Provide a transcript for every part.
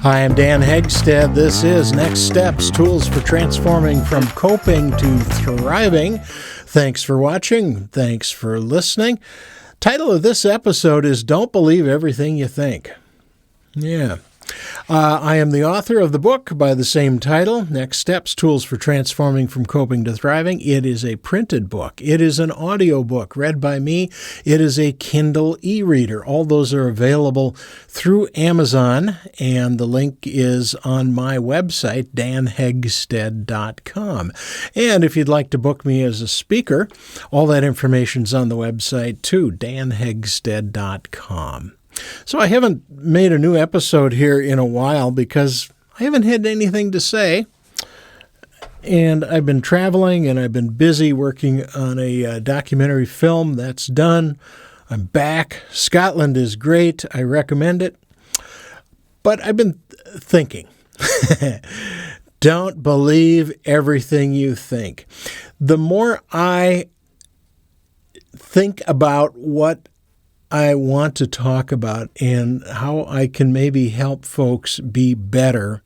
Hi, I'm Dan Hegstad. This is Next Steps, Tools for Transforming from Coping to Thriving. Thanks for watching. Thanks for listening. Title of this episode is Don't Believe Everything You Think. Yeah. I am the author of the book by the same title, Next Steps, Tools for Transforming from Coping to Thriving. It is a printed book. It is an audio book read by me. It is a Kindle e-reader. All those are available through Amazon, and the link is on my website, danhegstead.com. And if you'd like to book me as a speaker, all that information's on the website too, danhegstead.com. So I haven't made a new episode here in a while because I haven't had anything to say. And I've been traveling and I've been busy working on a documentary film. That's done. I'm back. Scotland is great. I recommend it. But I've been thinking. Don't believe everything you think. The more I think about what I want to talk about and how I can maybe help folks be better,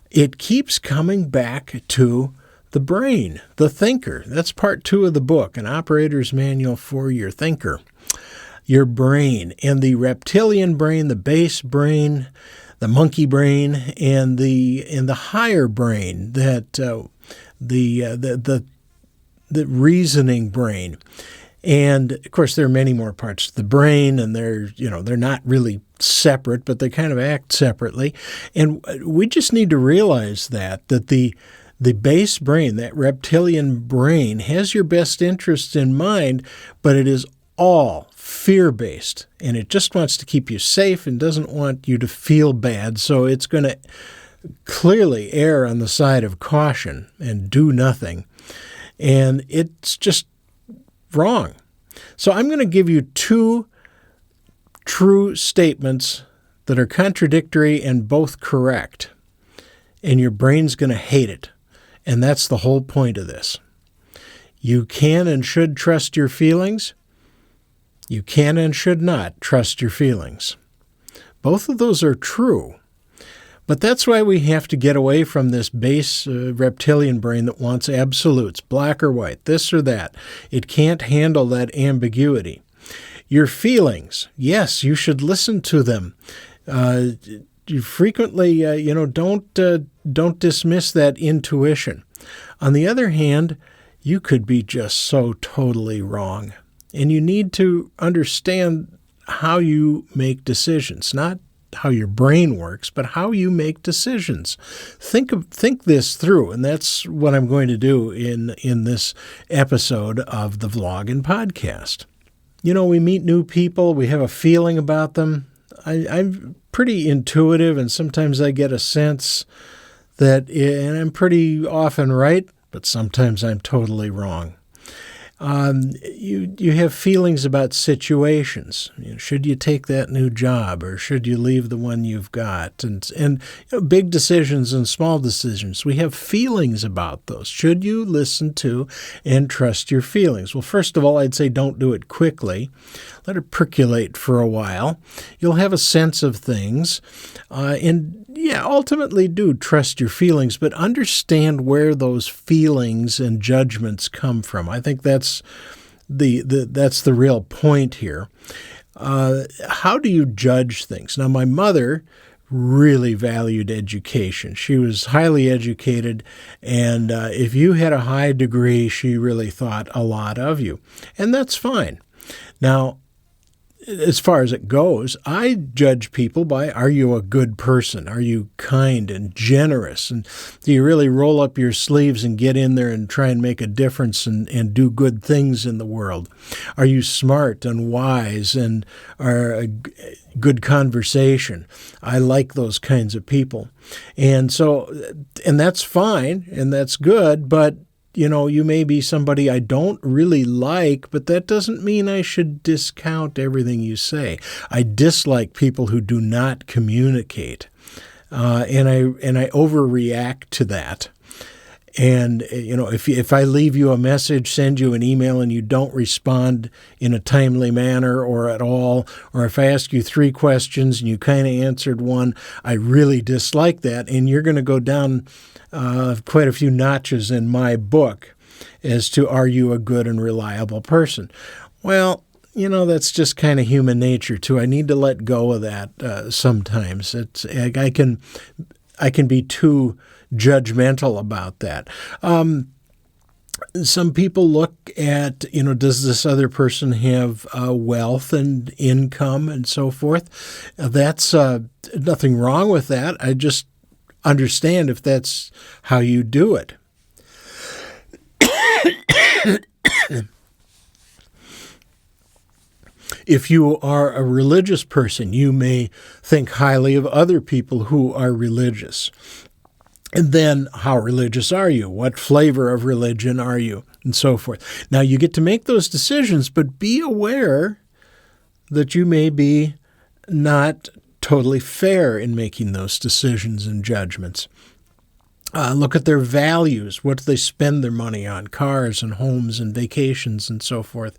it keeps coming back to the brain, the thinker. That's part 2 of the book, An Operator's Manual for Your Thinker. Your brain, and the reptilian brain, the base brain, the monkey brain, and the higher brain, that the reasoning brain. And of course, there are many more parts to the brain, and they're not really separate, but they kind of act separately. And we just need to realize that the base brain, that reptilian brain, has your best interests in mind, but it is all fear-based, and it just wants to keep you safe and doesn't want you to feel bad. So it's going to clearly err on the side of caution and do nothing. And it's just wrong. So I'm going to give you 2 true statements that are contradictory and both correct. And your brain's going to hate it. And that's the whole point of this. You can and should trust your feelings. You can and should not trust your feelings. Both of those are true. But that's why we have to get away from this base reptilian brain that wants absolutes, black or white, this or that. It can't handle that ambiguity. Your feelings, yes, you should listen to them. You frequently, don't dismiss that intuition. On the other hand, you could be just so totally wrong. And you need to understand how you make decisions, not how your brain works, but how you make decisions. Think this through, and that's what I'm going to do in this episode of the vlog and podcast. We meet new people, we have a feeling about them. I'm pretty intuitive, and sometimes I get a sense that, and I'm pretty often right, but sometimes I'm totally wrong. You have feelings about situations. Should you take that new job, or should you leave the one you've got? And big decisions and small decisions. We have feelings about those. Should you listen to and trust your feelings? Well, first of all, I'd say don't do it quickly. Let it percolate for a while. You'll have a sense of things. Ultimately do trust your feelings, but understand where those feelings and judgments come from. I think that's the real point here. How do you judge things? Now, my mother really valued education. She was highly educated, and if you had a high degree, she really thought a lot of you. And that's fine. Now, as far as it goes, I judge people by, are you a good person? Are you kind and generous? And do you really roll up your sleeves and get in there and try and make a difference and do good things in the world? Are you smart and wise and are a good conversation? I like those kinds of people. And that's fine and that's good, but you may be somebody I don't really like, but that doesn't mean I should discount everything you say. I dislike people who do not communicate, and I overreact to that. And, if I leave you a message, send you an email, and you don't respond in a timely manner or at all, or if I ask you 3 questions and you kind of answered one, I really dislike that. And you're going to go down quite a few notches in my book as to, are you a good and reliable person? Well, that's just kind of human nature too. I need to let go of that sometimes. I can be too judgmental about that. Some people look at, does this other person have wealth and income and so forth? That's nothing wrong with that. I just understand if that's how you do it. If you are a religious person, you may think highly of other people who are religious. And then, how religious are you? What flavor of religion are you? And so forth. Now, you get to make those decisions, but be aware that you may be not totally fair in making those decisions and judgments. Look at their values. What do they spend their money on? Cars and homes and vacations and so forth.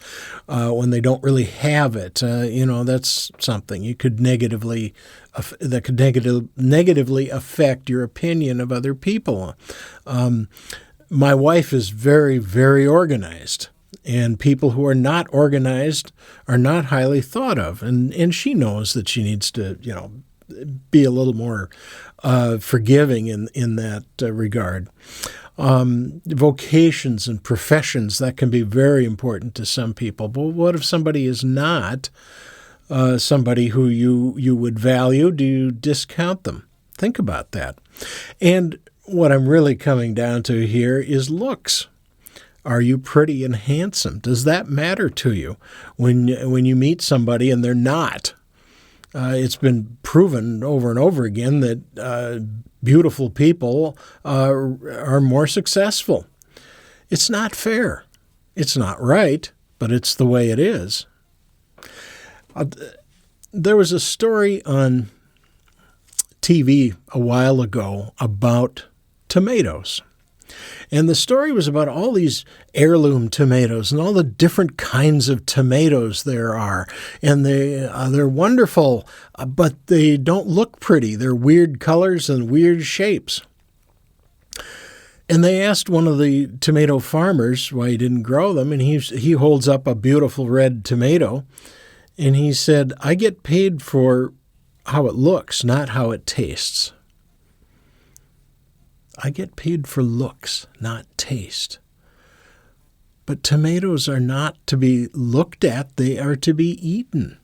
When they don't really have it, that's something you could negatively affect your opinion of other people. My wife is very, very organized, and people who are not organized are not highly thought of, and she knows that she needs to, be a little more forgiving in that regard. Vocations and professions, that can be very important to some people. But what if somebody is not somebody who you would value? Do you discount them? Think about that. And what I'm really coming down to here is looks. Are you pretty and handsome? Does that matter to you when you meet somebody and they're not? It's been proven over and over again that beautiful people are more successful. It's not fair. It's not right, but it's the way it is. There was a story on TV a while ago about tomatoes. And the story was about all these heirloom tomatoes and all the different kinds of tomatoes there are. And they're wonderful, but they don't look pretty. They're weird colors and weird shapes. And they asked one of the tomato farmers why he didn't grow them, and he holds up a beautiful red tomato, and he said, "I get paid for how it looks, not how it tastes." I get paid for looks, not taste. But tomatoes are not to be looked at, they are to be eaten.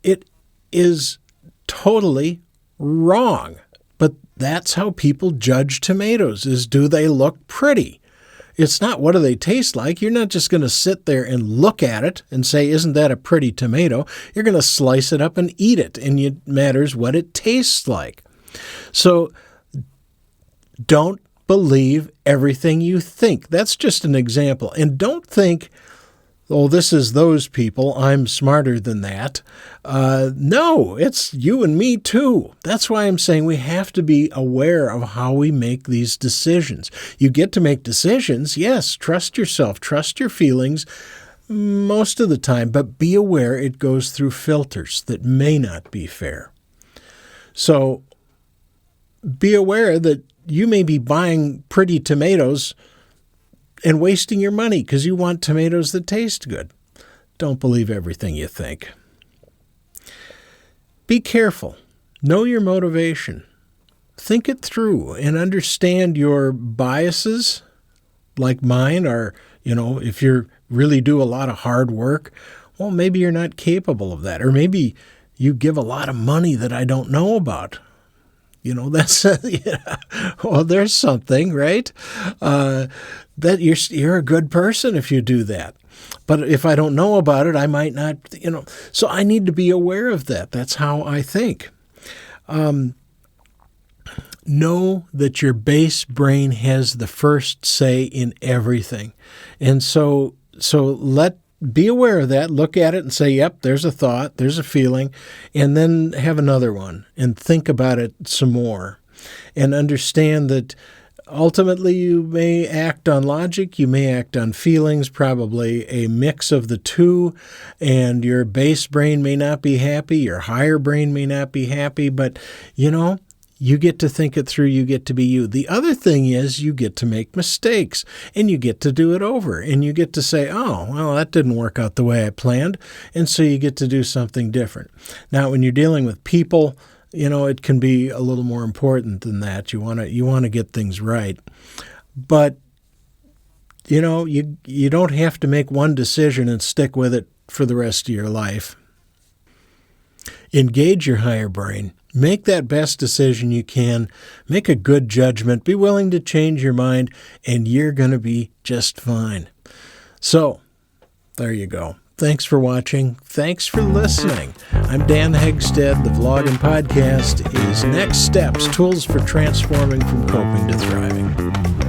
It is totally wrong, but that's how people judge tomatoes, is do they look pretty? It's not what do they taste like. You're not just going to sit there and look at it and say, isn't that a pretty tomato? You're going to slice it up and eat it, and it matters what it tastes like. So don't believe everything you think. That's just an example. And don't think, oh, this is those people, I'm smarter than that. No, it's you and me too. That's why I'm saying we have to be aware of how we make these decisions. You get to make decisions, yes, trust yourself, trust your feelings most of the time, but be aware it goes through filters that may not be fair. So be aware that you may be buying pretty tomatoes and wasting your money because you want tomatoes that taste good. Don't believe everything you think. Be careful. Know your motivation. Think it through and understand your biases, like mine are, if you really do a lot of hard work, well, maybe you're not capable of that. Or maybe you give a lot of money that I don't know about. That's well, there's something, right? That you're a good person if you do that. But if I don't know about it, I might not, So I need to be aware of that. That's how I think. Know that your base brain has the first say in everything. And so be aware of that, look at it and say, yep, there's a thought, there's a feeling, and then have another one and think about it some more and understand that ultimately, you may act on logic, you may act on feelings, probably a mix of the two, and your base brain may not be happy, your higher brain may not be happy, but, you get to think it through, you get to be you. The other thing is you get to make mistakes, and you get to do it over, and you get to say, oh, well, that didn't work out the way I planned, and so you get to do something different. Now, when you're dealing with people, it can be a little more important than that. You want to get things right. But, you don't have to make one decision and stick with it for the rest of your life. Engage your higher brain. Make that best decision you can. Make a good judgment. Be willing to change your mind, and you're going to be just fine. So, there you go. Thanks for watching. Thanks for listening. I'm Dan Hegstead. The vlog and podcast is Next Steps, Tools for Transforming from Coping to Thriving.